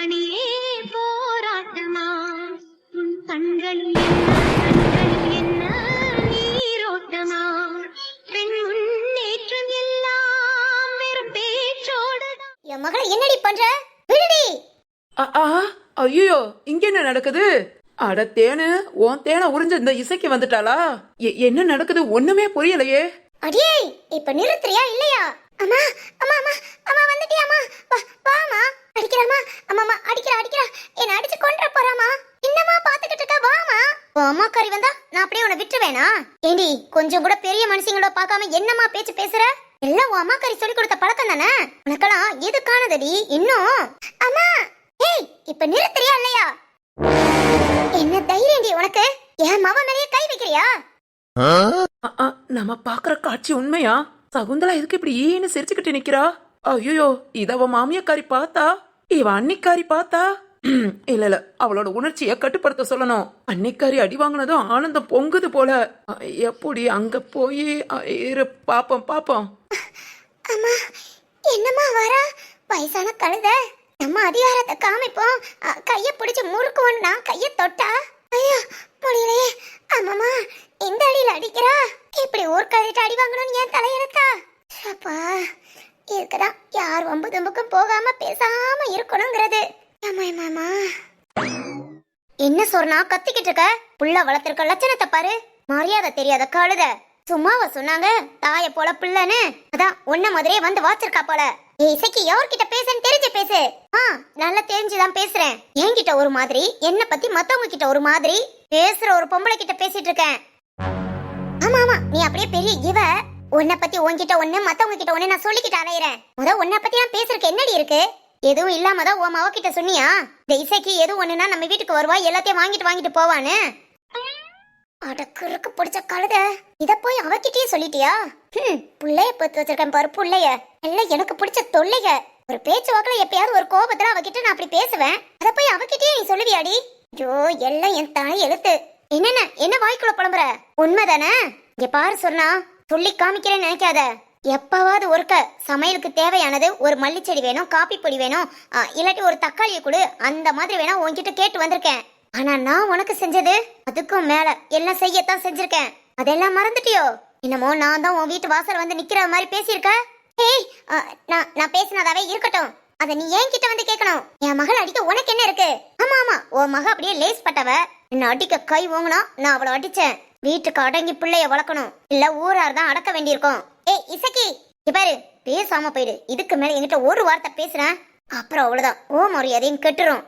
மணியே போராட்டமா உன் கண்களில் என்ன நீரோட்டமா பெண் முன்னேற்றம் எல்லாம் வெறும் பேச்சோடுதான். என் மகளை என்னடி பண்ற? விடுடி. ஐயோ, இங்க என்ன நடக்குது? அட தேனு, உன் தேனை உறிஞ்ச இந்த இசைக்கு வந்துட்டாளா? என்ன நடக்குது ஒண்ணுமே புரியலையே. அடியே, இப்ப நிறுத்துறியா இல்லையா? அம்மா அம்மா அம்மா அம்மா வந்துட்டியாமா? வாமா. அடிக்கறாமா? அம்மா அடிக்கறா என்ன அடிச்சு கொன்ற போறாமா? என்னமா பாத்துக்கிட்டு இருக்க? வாமா. அம்மா கறி வந்தா நான் அப்படியே உன்னை விட்டுவேனா? ஏண்டி, கொஞ்சம் கூட பெரிய மனுஷங்களோ பார்க்காம என்னமா பேச்சு பேசுற? எல்லாம் உன் அம்மா கறி சொல்லி கொடுத்த பழக்கம் தானே? உனக்கெல்லாம் எது காணதடி இன்னும்? அம்மா ஏய், இப்ப நிறுத்துறியா இல்லையா? என்ன தைரியம்டி உனக்கு? என் மவ மேலேயே கை வைக்கிறியா? நம்ம பாக்குற காட்சி உண்மையா? சகுந்தலா இதுக்கு இப்படி ஈன்னு சிரிச்சுக்கிட்டு நிக்கிறா. ஐயோ, இத அவ மாமியக்காரி பார்த்தா, இவ அன்னிக்காரி பார்த்தா, இல்ல அவளோட உணர்ச்சிய கட்டுப்படுத்த சொல்லணும். அன்னிக்காரி அடி வாங்கினதும் ஆனந்தம் பொங்குது போல. எப்படி அங்க போய் பாப்போம். அம்மா என்னம்மா வர? வயசான கழுத. நம்ம அதிகாரத்தை காமிப்போம். கைய பிடிச்சு முறுக்குவோம்னா கைய தொட்டா ஐயோ முடியலையே. அம்மாமா இந்த அடியில அடிக்கிறா. இப்படி ஊர் கழிட்டு அடி வாங்கணும்னு ஏன் தலையெழுத்தா? அப்பா இருக்குதான் யார் வம்பு தும்புக்கும் போகாம பேசாம இருக்கணுங்கிறது. மாமா என்ன சொன்னா கத்திக்கிட்டு இருக்க? புள்ள வளர்த்திருக்க லட்சணத்தை பாரு. மரியாதை தெரியாத கழுத. சும்மாவா சொன்னாங்க தாய போல பிள்ளைன்னு? அதான் உன்ன மாதிரியே வந்து வாச்சிருக்கா போல. இசைக்கு யார்கிட்ட பேசுன்னு தெரிஞ்சு பேசு. நல்லா தெரிஞ்சுதான் பேசுறேன். என்கிட்ட ஒரு மாதிரி, என்ன பத்தி மத்தவங்க கிட்ட ஒரு மாதிரி பேசுற ஒரு பொம்பளை கிட்ட பேசிட்டு இருக்கேன். ஆமா நீ அப்படியே பெரிய இவ. உன்னை பத்தி உன்கிட்ட ஒண்ணு மத்தவங்க கிட்ட ஒண்ணு நான் சொல்லிக்கிட்டு அலையிறேன். உன்னை பத்தி நான் பேசுறதுக்கு என்னடி இருக்கு? எதுவும் இல்லாம தான் உன் மாவ கிட்ட சொன்னியா? இந்த இசைக்கு எதுவும் ஒண்ணுன்னா நம்ம வீட்டுக்கு வருவா, எல்லாத்தையும் வாங்கிட்டு போவான்னு. அடக்குறுக்கு பிடிச்ச கழுத. இத போய் அவகிட்டயே சொல்லிட்டியா? புள்ளைய பத்து வச்சிருக்கேன் பாரு புள்ளைய. எல்லாம் எனக்கு பிடிச்ச தொல்லைக. ஒரு பேச்சு வாக்குல எப்பயாவது ஒரு கோபத்துல அவகிட்ட நான் அப்படி பேசுவேன். அத போய் அவகிட்டயே நீ சொல்லுவியாடி? ஐயோ, எல்லாம் என் தாய் எழுத்து. என்ன வாய்க்குள்ள புலம்புற? உண்மைதானே? இங்க பாரு சொன்னா சொல்லி காமிக்கிறேன்னு நினைக்காத. எப்பாவது ஒருக்க சமையலுக்கு தேவையானது ஒரு மல்லிச்செடி வேணும், காப்பி பொடி வேணும், இல்லாட்டி ஒரு தக்காளியை கொடு, அந்த மாதிரி வேணா உன்கிட்ட கேட்டு வந்திருக்கேன். ஆனா நான் உனக்கு செஞ்சது அதுக்கும் மேல எல்லாம் செய்யத்தான் செஞ்சிருக்கேன். அதெல்லாம் மறந்துட்டியோ? என்னமோ நான் தான் உன் வீட்டு வாசல் வந்து நிக்கிற மாதிரி பேசியிருக்க. ஏய், நான் பேசினதாவே இருக்கட்டும். அத நீ ஏன் கிட்ட வந்து கேட்கணும்? என் மகள் அடிக்க உனக்கு என்ன இருக்கு? ஆமா உன் மக அப்படியே லேஸ் பட்டவ. என்ன அடிக்க கை ஓங்கினா நான் அவளை அடிச்சேன். வீட்டுக்கு அடங்கி பிள்ளைய வளர்க்கணும், இல்ல ஊரார் தான் அடக்க வேண்டியிருக்கும். ஏய் இசக்கி, பாரு பேசாம போயிடு. இதுக்கு மேல என்கிட்ட ஒரு வார்த்தை பேசுறேன், அப்புறம் அவ்வளவுதான் ஓ மரியாதையும் கெட்டுரும்.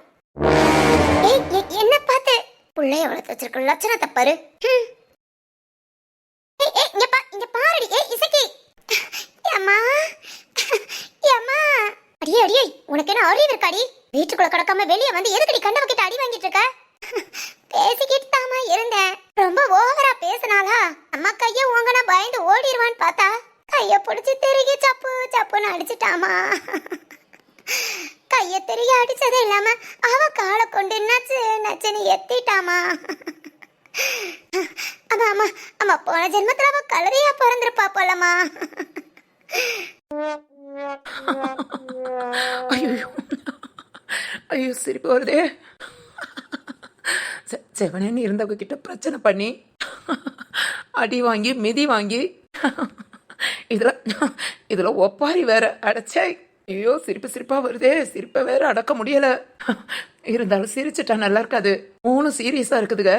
ஏய் என்ன பார்த்து புள்ளைய வளர்த்து வச்சிருக்க லட்சணத்தை பாரு. இங்க பாருடி. ஏய் இசக்கி, அம்மா அடியே உனக்கு என்ன அறிவு இருக்காடி? வீட்டுக்குள்ள கிடக்காம வெளியே வந்து எதுக்கடி கண்டவ கிட்ட அடி வாங்கிட்டு இருக்க? பேசிக்கிட்டு தாமா இருந்தேன். ரொம்ப ஓவரா பேசினாலா? அம்மா கைய ஓங்கனா பயந்து ஓடிடுவான்னு பார்த்தா கைய பிடிச்சி திருகி சப்புன்னு அடிச்சிட்டாமா. கைய திருகி அடிச்சது இல்லாம அவ காலை கொண்டு நச்சுன்னு எத்திட்டாமா. ஆமா போன ஜென்மத்துல அவ கலரியா பிறந்திருப்பா போலமா. ஐயோ சிரிப்பு வருதே. செவனேன்னு இருந்தவங்க கிட்ட பிரச்சனை பண்ணி அடி வாங்கி மிதி வாங்கி இதுல ஒப்பாரி வேற அடைச்சே. ஐயோ சிரிப்பா வருதே. சிரிப்பை வேற அடக்க முடியல. இருந்தாலும் சிரிச்சுட்டா நல்லா இருக்காது. மூணும் சீரியஸா இருக்குதுங்க.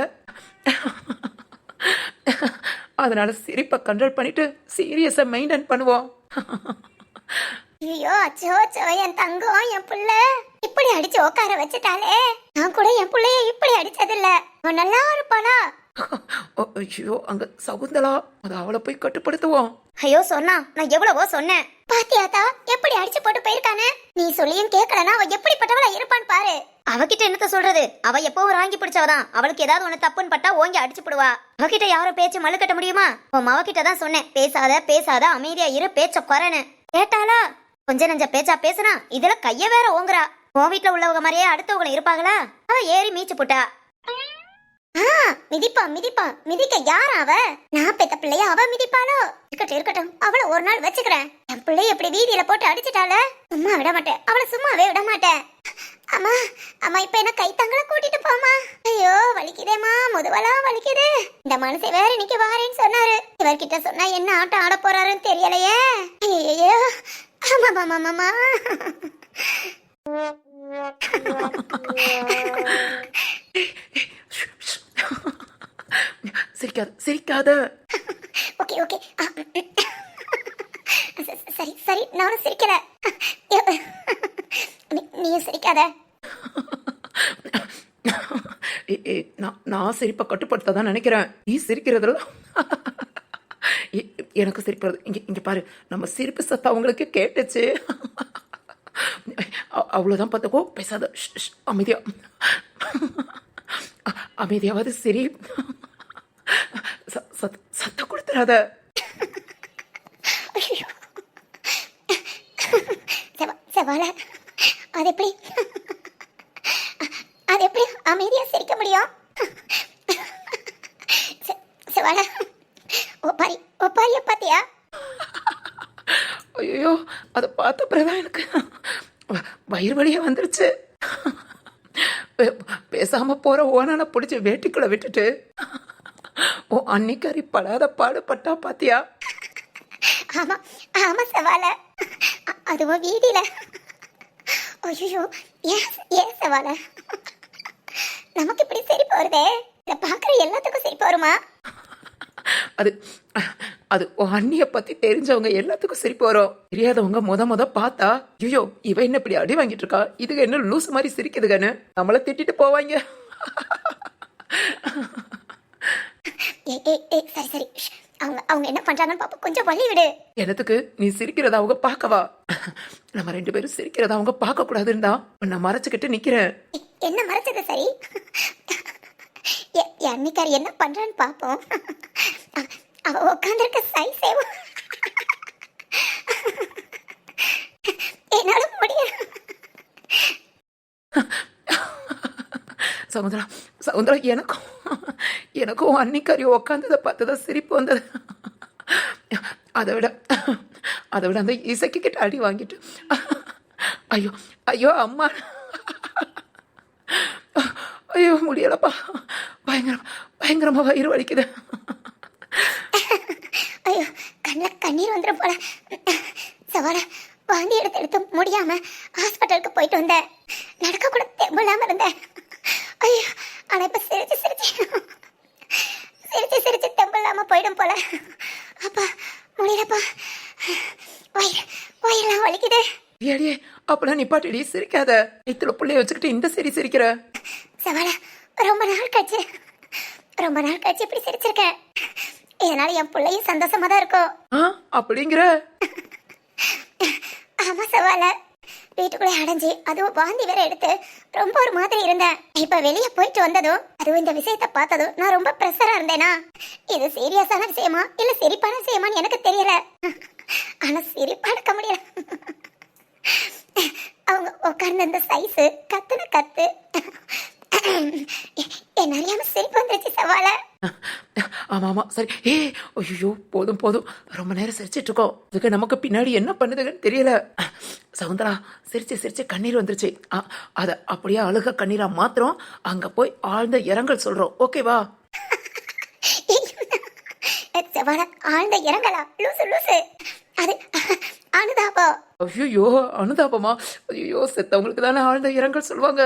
அதனால சிரிப்பை கண்ட்ரோல் பண்ணிட்டு சீரியஸா மெயின்டைன் பண்ணுவோம். ஐயோ அச்சோ என் தங்கம், என் புள்ள இப்படி அடிச்சு உட்கார வச்சுட்டாலே. நான் கூட என் புள்ளைய இப்படி அடிச்சது இல்ல. நல்லா இருப்பாளா? ஐயோ அங்க சகுந்தலா, அது அவளை போய் கட்டுப்படுத்துவோம். ஐயோ சொன்னா நான் எவ்வளவோ சொன்னேன். பாத்தியாத்தா எப்படி அடிச்சு போட்டு போயிருக்கானே. நீ சொல்லியும் கேட்கலன்னா அவ எப்படிப்பட்டவளா இருப்பான்னு பாரு. அவகிட்ட என்னத்த சொல்றது? அவ எப்பவும் வாங்கி பிடிச்சவதான். அவளுக்கு ஏதாவது ஒண்ணு தப்புன்னு பட்டா ஓங்கி அடிச்சு போடுவா. அவகிட்ட யாரும் பேச்சு மல்லு கட்ட முடியுமா? உன் அவகிட்ட தான் சொன்னேன், பேசாத அமைதியா இரு, பேச்ச குறைன்னு. கேட்டாளா? கொஞ்ச நெஞ்ச பேச்சா பேசுனா இதுல கைய வேற ஓங்குறா. உன் வீட்டுல உள்ளவங்க மாதிரியே அடுத்தவங்களும் இருப்பாங்களா? அவ ஏறி மீச்சு போட்டா. மிதிக்க யாரா அவ? நான் பெத்த பிள்ளைய அவ மிதிப்பாளோ? இருக்கட்டும் அவளை ஒரு நாள் வச்சுக்கிறேன். என் பிள்ளைய எப்படி வீதியில போட்டு அடிச்சுட்டால சும்மா விட மாட்டேன். அவளை சும்மாவே விட மாட்டேன். அம்மா அம்மா இப்ப என்ன கைத்தங்கள கூட்டிட்டு போமா. ஐயோ வலிக்குதேம்மா, முதுவெல்லாம் வலிக்குது. இந்த மனுஷன் வேற இன்னைக்கு வாரேன்னு சொன்னாரு. இவர்கிட்ட சொன்னா என்ன ஆட்டம் ஆட போறாருன்னு தெரியலையே. ஐயோ ஆமா மாமா. சிரிக்காத சிரிக்காத. ஓகே ஓகே சரி சரி நானும் சிரிக்கல. நீயும் சிரிக்காத. நான் சிரிப்பை கட்டுப்படுத்த தான் நினைக்கிறேன். நீ சிரிக்கிறதெல்லாம் எனக்கு சிரிக்கிறது. இங்க இங்க பாரு, நம்ம சிரிப்பு சத்தம் அவங்களுக்கு கேட்டுச்சு. அவ்வளவுதான் பார்த்துக்கோ, பேசாத. அமைதியா அமைதியாவது சரி. சத்தம் கொடுத்துறாத. செவால அது எப்படி அமைதியா சிரிக்க முடியும்? செவால ஒப்பாரிய பாத்தியா? ஐயோ, அதை பார்த்த பிறகுதான் எனக்கு வயிறு வலியா வந்துருச்சு. பேசாம போற ஓனான பிடிச்சி வேட்டிக்குள்ள விட்டுட்டு ஓ அன்னிக்காரி படாத பாடுபட்டா பாத்தியா? ஆமா ஆமா செவால, அதுவும் வீதியில. ஐயோ ஏன் செவால, நமக்கு இப்படி சிரிப்பு வருதே. இதை பாக்குற எல்லாத்துக்கும் சிரிப்பு வருமா? அது அது அண்ணிய பத்தி தெரிஞ்சவங்க எல்லாத்துக்கும் சிரிப்பு வரும். தெரியாதவங்க முத பார்த்தா ஐயோ இவ என்ன இப்படி அடி வாங்கிட்டு இருக்கா, இதுக்கு என்ன லூசு மாதிரி சிரிக்குதுகன்னு நம்மள திட்டிட்டு போவாங்க. சரி சரி, அவங்க என்ன பண்றாங்கன்னு பாப்பா, கொஞ்சம் வழி விடு. எனத்துக்கு நீ சிரிக்கிறத அவங்க பார்க்கவா? நம்ம 2 பேரும் சிரிக்கிறத அவங்க பார்க்க கூடாதுன்னு தான் நான் மறைச்சுக்கிட்டு நிக்கிறேன். என்ன மறைச்சது? சரி அன்னிக்காரி என்ன பண்றான்னு பாப்போம். அவ உட்காந்துருக்க சைஸே என்னால முடியும். சமுதிரா சமுதிரா, எனக்கும் அன்னிக்காரி உக்காந்ததை பார்த்துதான் சிரிப்பு வந்தது. அதை விட அந்த இசைக்கு கிட்ட அடி வாங்கிட்டு ஐயோ ஐயோ அம்மா, ஐயோ முடியலப்பா, பயங்கரமா வயிறு வலிக்குது. ஐயோ கண்ணீர் வந்துடும் போல. சவால வாந்தி எடுத்து முடியாம ஹாஸ்பிட்டலுக்கு போயிட்டு வந்தேன். நடக்க கூட தெம்பலாம இருந்தேன். ஐயோ ஆனா இப்ப சிரிச்சு தெம்பலாம போயிடும் போல. அப்பா முடியலப்பா, வயிறெல்லாம் வலிக்குது. ஏடியே அப்பெல்லாம் நிப்பாட்டி சிரிக்காத. இத்துல புள்ளைய வச்சுக்கிட்டு இந்த சிரிக்கிற. சவால ரொம்ப நாள் கழிச்சு இப்படி சிரிச்சிருக்கேன். இதனால என் பிள்ளையும் சந்தோஷமா தான் இருக்கும். அப்படிங்கிற? ஆமா சவால, வீட்டுக்குள்ளே அடைஞ்சு அதுவும் வாந்தி வேற எடுத்து ரொம்ப ஒரு மாதிரி இருந்தேன். இப்ப வெளியே போயிட்டு வந்ததும் அதுவும் இந்த விஷயத்த பார்த்ததும் நான் ரொம்ப பிரஷரா இருந்தேனா. இது சீரியஸான விஷயமா இல்ல சிரிப்பான விஷயமான்னு எனக்கு தெரியல. ஆனா சிரிப்பா எடுக்க முடியல. அவங்க உட்கார்ந்து இந்த சைஸு கத்துன கத்து என்ன அறியாம சிரிப்பு வந்துருச்சு சவால. ஆமா சரி. ஐயோ போதும் ரொம்ப நேரம் சிரிச்சிட்டு இருக்கோம். இதுக்கு நமக்கு பின்னாடி என்ன பண்ணுதுன்னு தெரியல. சவுந்தரா சிரிச்சு கண்ணீர் வந்துருச்சு. அத அப்படியே அழுக கண்ணீரா மாத்திரம் அங்க போய் ஆழ்ந்த இரங்கல் சொல்றோம். ஓகேவா? சவால ஆழ்ந்த இரங்கலா? லூசு அது அனுதாபம். ஐயோ அனுதாபமா? ஐயோ செத்தவங்களுக்கு தானே ஆழ்ந்த இரங்கல் சொல்லுவாங்க.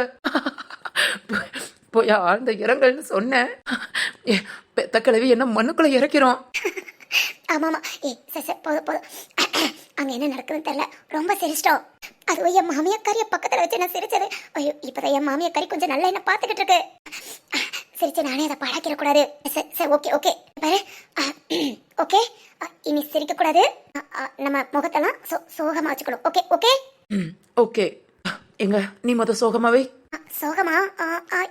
போய் ஆழ்ந்த இரங்கல்னு சொன்னேன். பெத்த கிழவி என்ன மண்ணுக்குள்ள இறக்கிறோம். ஆமாமா போதும். அங்க என்ன நடக்குதுன்னு தெரியல, ரொம்ப சிரிச்சிட்டோம். அதுவும் என் மாமியக்காரிய பக்கத்துல வச்சு நான் சிரிச்சது. ஐயோ இப்பதான் என் மாமியக்காரி கொஞ்சம் நல்லா என்ன பாத்துக்கிட்டு இருக்கு. சிரிச்சு நானே அதை பழக்கிற கூடாது. சரி ஓகே பாரு. ஓகே இனி சிரிக்க கூடாது. நம்ம முகத்தெல்லாம் சோகமா வச்சுக்கணும். Okay okay. எங்க நீ சோகமாவே? சோகமா?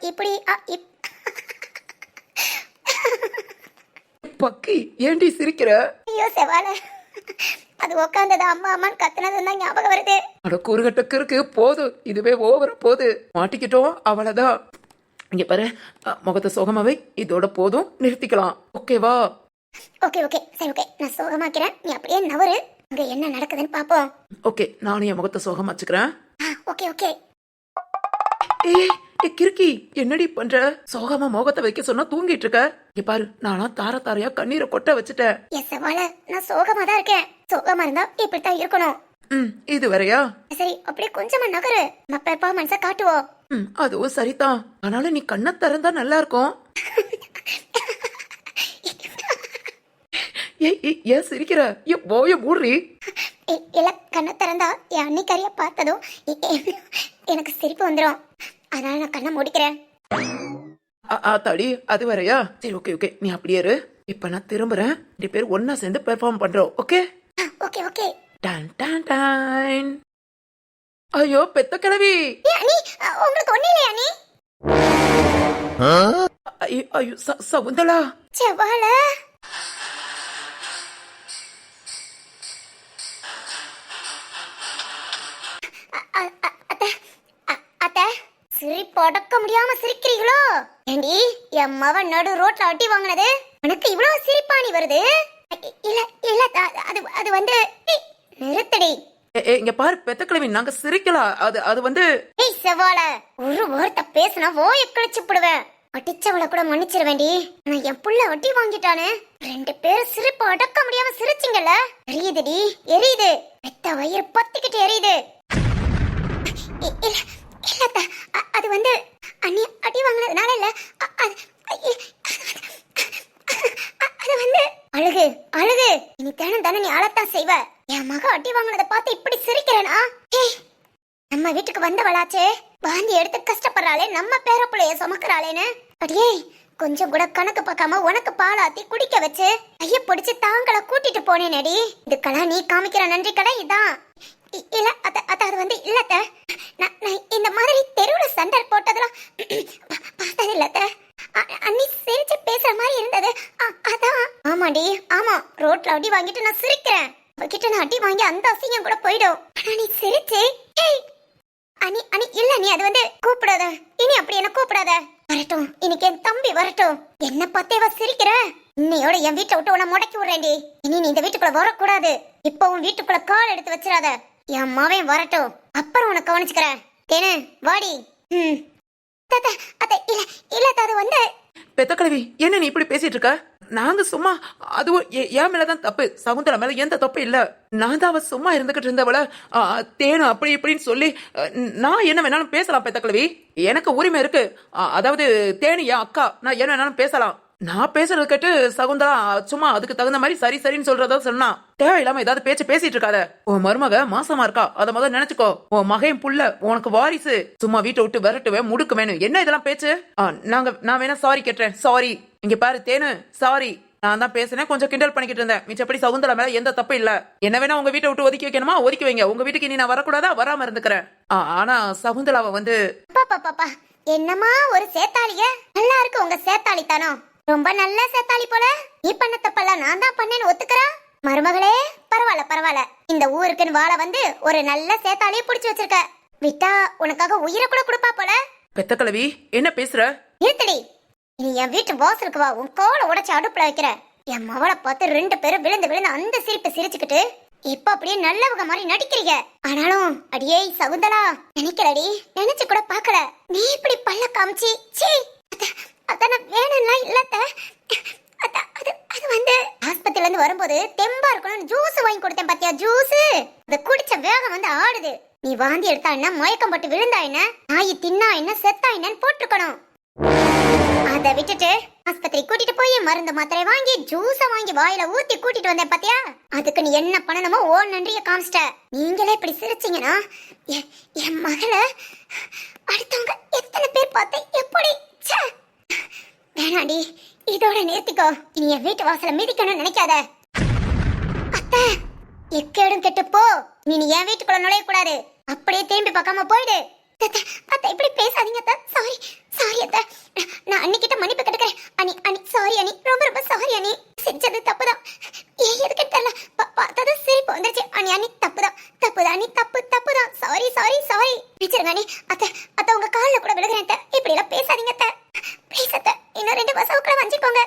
இப்படி பக்கி ஏண்டி சிரிக்கிற? ஐயோ செவால, அது உட்காந்தது அம்மா அம்மான்னு கத்துனது தான் ஞாபகம் வருது. அட கூறுகட்ட இருக்கு. போதும், இதுவே ஓவர போது. மாட்டிக்கிட்டோம், அவ்வளவுதான். இங்க பாரு, முகத்தை சோகமாவே. இதோட போதும், நிறுத்திக்கலாம். ஓகேவா? ஓகே சரி ஓகே, நான் சோகமாக்கிறேன். நீ அப்படியே நவரு, அங்க என்ன நடக்குதுன்னு பாப்போம். ஓகே, நானும் என் முகத்தை சோகமாச்சுக்கிறேன். ஓகே ஏய் ஏ கிறுக்கி, என்னடி பண்ற? சோகமா மோகத்தை வைக்க சொன்னா தூங்கிட்டு இருக்க. இங்க பாரு, நானா தார தாரையா கண்ணீரை கொட்ட வச்சுட்டேன். என் சவால நான் சோகமா தான் இருக்கேன். சோகமா இருந்தா இப்படித்தான் இருக்கணும். இது வரையா? சரி, அப்படியே கொஞ்சமா நகரு. நம்ம பெர்ஃபார்மன்ஸ காட்டுவோம். அதுவும் சரிதான். ஆனாலும் நீ கண்ணை திறந்தா நல்லா இருக்கும். ஏன் சிரிக்கிற? போய மூடுறி. இல்ல, கண்ணை திறந்தா என் அன்னிக்காரிய பார்த்ததும் எனக்கு சிரிப்பு வந்துடும். அதனால நான் கண்ணை மூடிக்கிறேன். தடி, அது வரையா? சரி, ஓகே ஓகே, நீ அப்படியே இரு. இப்ப நான் திரும்புறேன். 2 பேர் ஒன்னா சேர்ந்து பெர்ஃபார்ம் பண்றோம். Okay okay okay. டான் டான் டான். ஐயோ பெத்த கிழவி. அண்ணி, உங்களுக்கு ஒண்ணு இல்லையா அண்ணி? ஐயோ சகுந்தலா. செவ்வால சிரிப்பு அடக்க முடியாம சிரிக்கிறீங்களோ? ஏண்டி, என் மவன் நடு ரோட்ல அட்டி வாங்கினது உனக்கு இவ்வளவு சிரிப்பாணி வருது? இல்ல இல்ல, அது வந்து நிறுத்தடி. இங்க பாரு பெத்த கிழவி, நாங்க சிரிக்கலாம். அது வந்து ஏய் செவ்வால, ஒரு வார்த்தை பேசினா ஓய கிழிச்சு போடுவேன். அடிச்சவளை கூட மன்னிச்சிருவேண்டி. ஆனா என் புள்ள வட்டி வாங்கிட்டானே. 2 பேரும் சிரிப்பு அடக்க முடியாம சிரிச்சிங்கல்ல. எரியுதுடி, எரியுது. பெத்த வயிறு பத்திக்கிட்டு எரியுது. இல்ல, அது வந்து அண்ணி அடி வாங்கினதுனால இல்ல. அது வந்து அழுகு அழுகு. இனி தானே தானே நீ அழத்தான் செய்வ. என் மக அடி வாங்கினதை பார்த்து இப்படி சிரிக்கிறேனா? நம்ம வீட்டுக்கு வந்தவளாச்சே, வாந்தி எடுத்து கஷ்டப்படுறாளே, நம்ம பேரப்புள்ளைய சுமக்குறாளேன்னு அடியே கொஞ்சம் கூட கணக்கு பார்க்காம உனக்கு பாலாத்தி குடிக்க வச்சு ஐய பிடிச்சு தாங்களை கூட்டிட்டு போனேனடி. இதுக்கெல்லாம் நீ காமிக்கிற நன்றி கடை இதான். இல்ல அது வந்து இல்லத்த, நான் இந்த மாதிரி தெருவுல சண்டை போட்டதெல்லாம் பார்த்தது இல்லத்த. அண்ணி சிரிச்சு பேசுற மாதிரி இருந்தது, அதான். ஆமாடி ஆமா, ரோட்ல அடி வாங்கிட்டு நான் சிரிக்கிறேன். அவகிட்ட நான் அடி வாங்கி அந்த அசிங்கம் கூட போயிடும். ஆனா நீ சிரிச்சு அனி அனி இல்ல, நீ அது வந்து கூப்பிடாத. இனி அப்படி என்ன கூப்பிடாத. வரட்டும், இன்னைக்கு என் தம்பி வரட்டும். என்ன பத்தேவா சிரிக்கிற? இன்னையோட என் வீட்டை விட்டு உன்னை முடக்கி விடுறேன்டி. இனி நீ இந்த வீட்டுக்குள்ள வரக்கூடாது. இப்ப உன் வீட்டுக்குள்ள கால் எடுத்து வச்சிடாத. என் அம்மாவையும் வரட்டும், அப்புறம் உனக்கு கவனிச்சுக்கிறேன். தேனு வாடி. இல்ல அது வந்து பெத்த கிழவி, என்ன நீ இப்படி பேசிட்டு இருக்க? நாங்க சும்மா, அதுவும் என் மேலதான் தப்பு. சகுந்தலா மேல எந்த தப்பு இல்ல. நான் தான் அவ சும்மா இருந்துகிட்டு இருந்தவள தேனு அப்படி இப்படின்னு சொல்லி நான் என்ன வேணாலும் பேசலாம் பெத்த கிழவி. எனக்கு உரிமை இருக்கு. அதாவது தேனு என் அக்கா, நான் என்ன வேணாலும் பேசலாம். நான் பேசுறது கேட்டு சகுந்தலா சும்மா அதுக்கு தகுந்த மாதிரி சரி சரின்னு சொல்றதா சொன்னா. தேவையில்லாம ஏதாவது பேச்சு பேசிட்டு இருக்காத. உன் மருமக மாசமா இருக்கா, அத முதல்ல நினைச்சுக்கோ. உன் மகையும் புள்ள உனக்கு வாரிசு. சும்மா வீட்டை விட்டு விரட்டுவேன் முடுக்கு வேணும். என்ன இதெல்லாம் பேச்சு? நான் வேணா சாரி கேட்டேன். சாரி. இங்க பாரு தேனு, சாரி. நான் தான் பேசினேன், கொஞ்சம் கிண்டல் பண்ணிக்கிட்டு இருந்தேன். மிச்சப்படி சகுந்தலா மேல எந்த தப்பு இல்ல. என்ன வேணா உங்க வீட்டை விட்டு ஒதுக்கி வைக்கணுமா ஒதுக்கி வைங்க. உங்க வீட்டுக்கு நீ நான் வரக்கூடாதா? வராம இருந்துக்கிறேன். ஆனா சகுந்தலாவை வந்து என்னமா ஒரு சேத்தாளிய. நல்லா இருக்கு உங்க சேத்தாளித்தனம். ரொம்ப நல்ல சேத்தாளி போல. நீ பண்ண தப்பெல்லாம் நான் தான் பண்ணேன்னு ஒத்துக்கிறா. மருமகளே, பரவாயில்ல பரவாயில்ல. இந்த ஊருக்குன்னு வாழ வந்து ஒரு நல்ல சேத்தாளியை புடிச்சு வச்சிருக்க. விட்டா உனக்காக உயிரை கூட கொடுப்பா போல. பெத்த கிழவி, என்ன பேசுற? நிறுத்தடி. நீ என் வீட்டு வாசலுக்கு வா, உன் கோலை உடைச்சு அடுப்புல வைக்கிற. என் மவளை பார்த்து 2 பேரும் விழுந்து விழுந்து அந்த சிரிப்பை சிரிச்சுக்கிட்டு இப்ப அப்படியே நல்லவங்க மாதிரி நடிக்கிறீங்க. ஆனாலும் அடியே சகுந்தலா, நினைக்கலடி, நினைச்சு கூட பாக்கல. நீ இப்படி பல்ல காமிச்சி சீ. அதான வேணும்லாம் இல்லத்த. அது வந்து ஆஸ்பத்திரில இருந்து வரும்போது தெம்பா இருக்கணும்னு ஜூஸ் வாங்கி கொடுத்தேன் பாத்தியா, ஜூஸ். அத குடிச்ச வேகம் வந்து ஆடுது. நீ வாந்தி எடுத்தா என்ன, மயக்கம் போட்டு விழுந்தா என்ன, நாய் தின்னா என்ன, செத்தா என்னன்னு போட்டிருக்கணும். அத விட்டுட்டு ஆஸ்பத்திரி கூட்டிட்டு போய் மருந்து மாத்திரை வாங்கி ஜூஸ வாங்கி வாயில ஊத்தி கூட்டிட்டு வந்தேன் பாத்தியா. அதுக்கு நீ என்ன பண்ணணுமோ ஓ நன்றிய காமிச்சிட்ட. நீங்களே இப்படி சிரிச்சீங்கன்னா என் மகளை அடுத்தவங்க எத்தனை பேர் பார்த்து எப்படி? வேணாடி, இதோட நிறுத்திக்கோ. இனி என் வீட்டு வாசல மிதிக்கணும்னு நினைக்காத. அத்தை, எக்கேடும் கெட்டு போ. நீ என் வீட்டுக்குள்ள நுழைய கூடாது. அப்படியே திரும்பி பார்க்காம போயிடு. அத்தை இப்படி பேசாதீங்க அத்தை. சாரி சாரி அத்தை. நான் அன்னிக்கிட்ட மன்னிப்பு கேட்கிறேன். அனி சாரி அனி, ரொம்ப ரொம்ப சாரி அனி. செஞ்சது தப்புதான். ஏன் எதுக்கு தெரியல, பார்த்தது சிரிப்பு வந்துருச்சு. அனி தப்புதான் அனி, தப்புதான். Sorry sorry sorry. நிச்சயம் அனி. அத்தை உங்க காலில் கூட விழுகிறேன் அத்தை. இப்படி எல்லாம் பேசாதீங்க அத்தை. ப்ளீஸ் அத்தை, இன்னும் 2 வசவுக்குள்ள வஞ்சிக்கோங்க,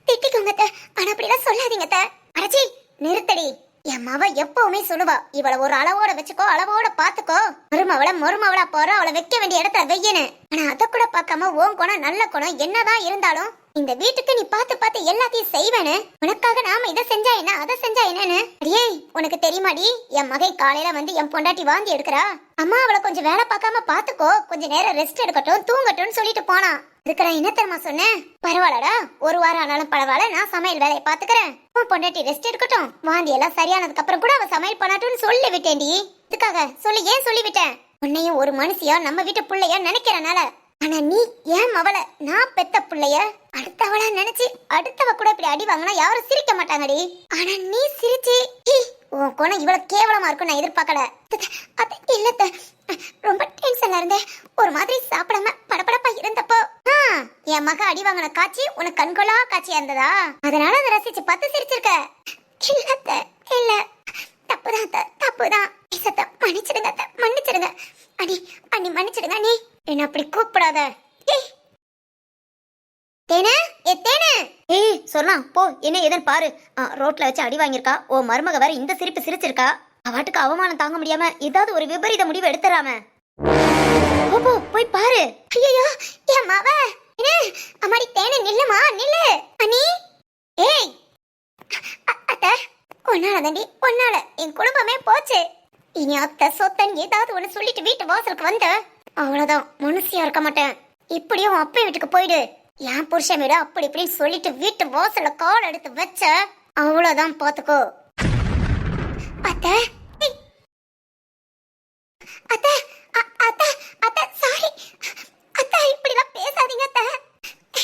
திட்டிக்கோங்க அத்தை. ஆனா அப்படி எல்லாம் சொல்லாதீங்க அத்தை. அடச்சி நிறுத்தடி. என் மவ எப்பவுமே சொல்லுவா, இவள ஒரு அளவோட வச்சுக்கோ, அளவோட பாத்துக்கோ, மருமவளா போற அவளை வைக்க வேண்டிய இடத்துல வெய்யனு. ஆனா அத கூட பார்க்காம உன் குணம் நல்ல குணம் என்னதான் இருந்தாலும் இந்த வீட்டுக்கு நீ பார்த்து பார்த்து எல்லாத்தையும் செய்வேனு. உனக்காக நாம இதை செஞ்சா என்ன அதை செஞ்சா என்னன்னு. அடியே உனக்கு தெரியுமாடி, என் மகை காலையில வந்து என் பொண்டாட்டி வாந்தி எடுக்கிறா, அம்மா அவளை கொஞ்சம் வேலை பார்க்காம பாத்துக்கோ, கொஞ்ச நேரம் ரெஸ்ட் எடுக்கட்டும் தூங்கட்டும்னு சொல்லிட்டு போனா. இதுக்கு நான் என்ன தெரியுமா சொன்னேன், பரவாயில்லடா ஒரு வாரம் ஆனாலும் பரவாயில்ல, நான் சமையல் வேலையை பாத்துக்கிறேன், உன் பொண்டாட்டி ரெஸ்ட் எடுக்கட்டும், வாந்தி எல்லாம் சரியானதுக்கு அப்புறம் கூட அவ சமையல் பண்ணட்டும்னு சொல்லி விட்டேன்டி. இதுக்காக சொல்லி ஏன் சொல்லிவிட்டேன், உன்னையும் ஒரு மனுஷியா நம்ம வீட்டு பிள்ளையா நினைக்கிறனால. ஆனா நீ ஏன் அவள நான் பெத்த பிள்ளைய அடுத்தவளா நினைச்சு அடுத்தவ கூட இப்படி அடி வாங்கினா யாரும் சிரிக்க மாட்டாங்கடி. ஆனா நீ சிரிச்சு உன் குணம் இவ்வளவு கேவலமா இருக்கும் நான் எதிர்பார்க்கல. அது இல்ல, ரொம்ப டென்ஷன்ல இருந்தேன், ஒரு மாதிரி சாப்பிடாம படபடப்பா இருந்தப்போ என் மக அடி வாங்கின காட்சி உனக்கு கண்கொள்ளா காட்சியா இருந்ததா, அதனால அதை ரசிச்சு பார்த்து சிரிச்சிருக்க. இல்ல தப்புதான் மன்னிச்சிடுங்க மன்னிச்சிடுங்க அண்ணி அண்ணி மன்னிச்சிடுங்க. நீ என்ன அப்படி கூப்பிடாத. தேனே ஏ தேனே, ஏய் சொல்லலாம் போ, என்ன ஏதுன்னு பாரு. ரோட்ல வச்சு அடி வாங்கியிருக்கா, ஓ மருமக வேற இந்த சிரிப்பு சிரிச்சிருக்கா, அவாட்டுக்கு அவமானம் தாங்க முடியாம ஏதாவது ஒரு விபரீத முடிவு எடுத்துறாம. போ போய் பாரு. ஐயோ என் மாவ அம்மாடி தேனே நில்லுமா நில்லு. அண்ணி ஏய் அத்தை, ஒன்னாலதாண்டி ஒன்னால என் குடும்பமே போச்சு. இனி அத்தை சொத்தன் ஏதாவது ஒண்ணு சொல்லிட்டு வீட்டு வாசலுக்கு வந்த அவ்வளவுதான், மனுஷியா இருக்க மாட்டேன். இப்படியும் அப்பா வீட்டுக்கு போயிடு, என் புருஷன் வீடு அப்படி இப்படின்னு சொல்லிட்டு வீட்டு வாசல்ல கால் எடுத்து வச்ச அவ்வளவுதான் பாத்துக்கோ. அத்தை அத்தை அத்தை அத்தை சாரி அத்தை, இப்படிலாம் பேசாதீங்க அத்தை,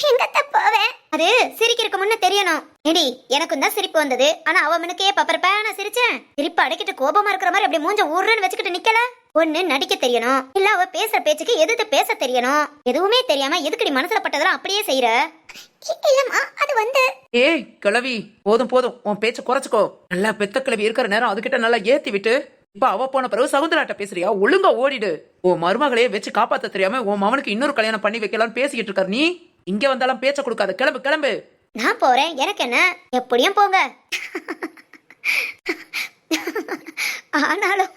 எங்க அத்தை போவேன். அது சிரிக்கிறதுக்கு முன்ன தெரியணும். ஏடி எனக்கும் தான் சிரிப்பு வந்தது, ஆனா அவ மனுக்கே பப்பரப்பேன சிரிச்சேன். சிரிப்பு அடக்கிட்டு கோபமா இருக்கிற மாதிரி அப்படியே மூஞ்ச ஊர்றன்னு வச்சுக்கிட்டு நிக்கல. ஒண்ணு நடிக்க தெரியணும், இல்ல அவ பேசுற பேச்சுக்கு எதிர்த்து பேச தெரியணும். எதுவுமே தெரியாம எதுக்கடி மனசுல பட்டதெல்லாம் அப்படியே செய்யற. இல்லம்மா அது வந்து. ஏய் கிழவி, போதும் போதும், உன் பேச்ச குறைச்சுக்கோ. நல்லா பெத்த கிழவி இருக்கிற நேரம் அதுகிட்ட நல்லா ஏத்தி விட்டு இப்ப அவ போன பிறகு சகுந்தலாட்ட பேசுறியா? ஒழுங்கா ஓடிடு. உன் மருமகளையே வச்சு காப்பாத்த தெரியாம உன் மவனுக்கு இன்னொரு கல்யாணம் பண்ணி வைக்கலாம்னு பேசிக்கிட்டு இருக்காரு. நீ இங்க வந்தாலும் பேச்ச கொடுக்காத, கிளம்பு கிளம்பு. நான் போறேன், எனக்கு என்ன, எப்படியும் போங்க. ஆனாலும்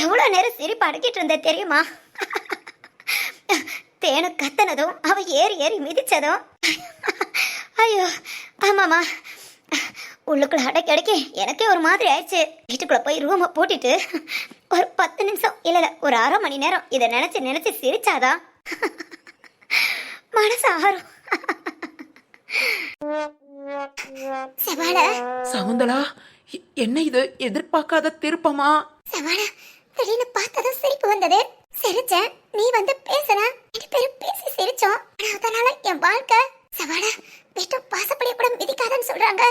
எவ்வளவு நேரம் சிரிப்பு அடக்கிட்டு இருந்த தெரியுமா? தேனு கத்தனதும் அவ ஏறி ஏறி மிதிச்சதும் ஐயோ ஆமாமா, உள்ளுக்குள்ள அடக்கி அடக்கி எனக்கே ஒரு மாதிரி ஆயிடுச்சு. வீட்டுக்குள்ள போய் ரூமை பூட்டிட்டு ஒரு 10 நிமிஷம் இல்ல ஒரு அரை மணி நேரம் இதை நினைச்சு நினைச்சு சிரிச்சாதான் மனசு ஆறும். சகுந்தலா, என்ன இது எதிர்பார்க்காத திருப்பமா? சவாலா திடீர்னு பார்த்ததும் சிரிப்பு வந்தது, சிரிச்சேன். நீ வந்து பேசுன, 2 பேரும் பேசி சிரிச்சோம். ஆனா அதனால என் வாழ்க்கை சவாலா வீட்டு பாசப்படிய கூட மிதிக்காதன்னு சொல்றாங்க.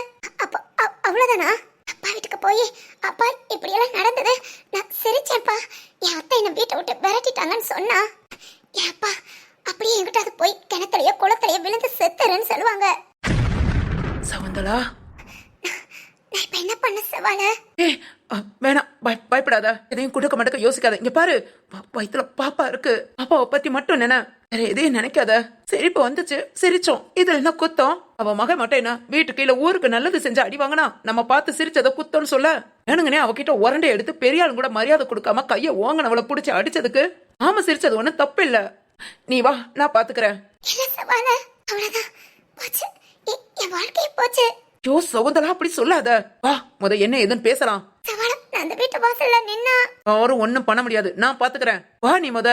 அப்போ அவ்வளவுதானா? அப்பா வீட்டுக்கு போய் அப்பா இப்படி எல்லாம் நடந்தது, நான் சிரிச்சேன்ப்பா. என் அத்தை என்ன வீட்டை விட்டு விரட்டிட்டாங்கன்னு சொன்னா, என் அப்பா அப்படியே என்கிட்ட அது போய் கிணத்துலயோ குளத்துலயோ விழுந்து செத்துறேன்னு சொல்லுவாங்க. சகுந்தலா நான் இப்ப என்ன பண்ண சவால? வேணாம், பயப்படாத, எதையும் கொடுக்க மாட்டேக்க யோசிக்காத. இங்க பாரு, வயித்துல பாப்பா இருக்கு, பாப்பாவை பத்தி மட்டும் நினை, வேற எதையும் நினைக்காத. சிரிப்பு வந்துச்சு சிரிச்சோம், இதுல என்ன குத்தம்? அவ மகன் மட்டும் என்ன வீட்டுக்கு இல்ல ஊருக்கு நல்லது செஞ்சு அடி வாங்கினா நம்ம பார்த்து சிரிச்சத குத்தம்னு சொல்ல வேணுங்கனே அவகிட்ட உரண்டை எடுத்து பெரியாளும் கூட மரியாதை கொடுக்காம கைய ஓங்கனவளை புடிச்சு அடிச்சதுக்கு ஆமா சிரிச்சது ஒண்ணு தப்பு இல்ல. நீ வா, நான் பாத்துக்கிறேன். யோ சகுந்தலா, அப்படி சொல்லாத. வா, முத என்ன ஏதுன்னு பேசலாம். அந்த வீட்டு வாசல்ல நின்னா யாரும் ஒண்ணும் பண்ண முடியாது, நான் பாத்துக்கிறேன். வா நீ முத.